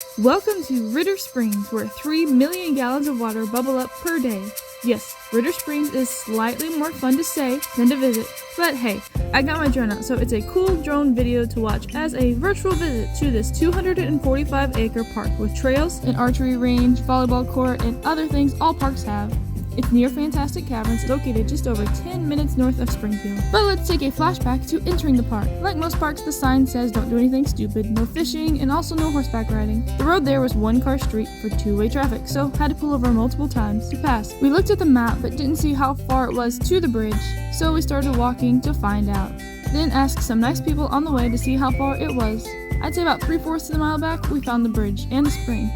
Welcome to Ritter Springs, where 3 million gallons of water bubble up per day. Yes, Ritter Springs is slightly more fun to say than to visit, but hey, I got my drone out, so it's a cool drone video to watch as a virtual visit to this 245-acre park with trails, an archery range, volleyball court, and other things all parks have. It's near Fantastic Caverns, located just over 10 minutes north of Springfield. But let's take a flashback to entering the park. Like most parks, the sign says don't do anything stupid, no fishing, and also no horseback riding. The road there was one-car street for two-way traffic, so had to pull over multiple times to pass. We looked at the map but didn't see how far it was to the bridge, so we started walking to find out. Then asked some nice people on the way to see how far it was. I'd say about 3/4 of the mile back, we found the bridge and the spring.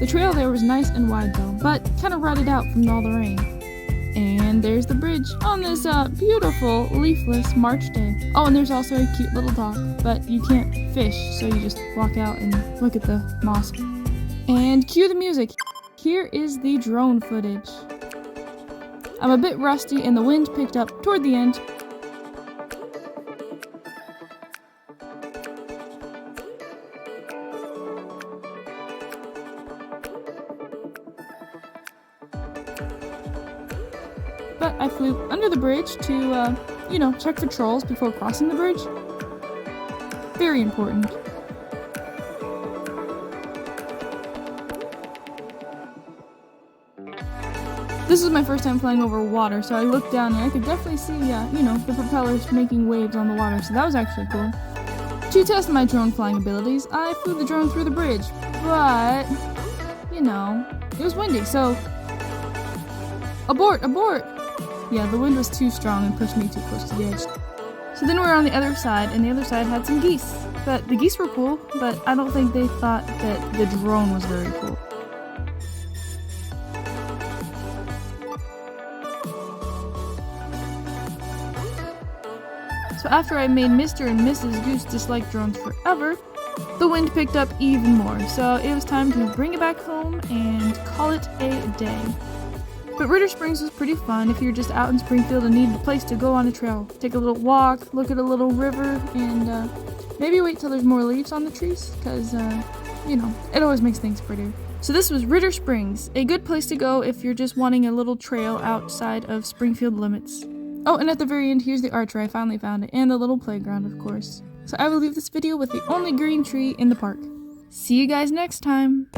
The trail there was nice and wide though, but kind of rutted out from all the rain. And there's the bridge on this beautiful leafless March day. Oh, and there's also a cute little dock, but you can't fish, so you just walk out and look at the mosque. And cue the music. Here is the drone footage. I'm a bit rusty and the wind picked up toward the end. But I flew under the bridge to, check for trolls before crossing the bridge. Very important. This was my first time flying over water, so I looked down and I could definitely see, the propellers making waves on the water, so that was actually cool. To test my drone flying abilities, I flew the drone through the bridge, but, it was windy, so abort! Yeah, the wind was too strong and pushed me too close to the edge. So then we were on the other side, and the other side had some geese. But the geese were cool, but I don't think they thought that the drone was very cool. So after I made Mr. and Mrs. Goose dislike drones forever, the wind picked up even more, so it was time to bring it back home and call it a day. But Ritter Springs was pretty fun if you're just out in Springfield and need a place to go on a trail. Take a little walk, look at a little river, and maybe wait till there's more leaves on the trees, because, it always makes things prettier. So this was Ritter Springs, a good place to go if you're just wanting a little trail outside of Springfield limits. Oh, and at the very end, here's the archery, I finally found it, and the little playground, of course. So I will leave this video with the only green tree in the park. See you guys next time!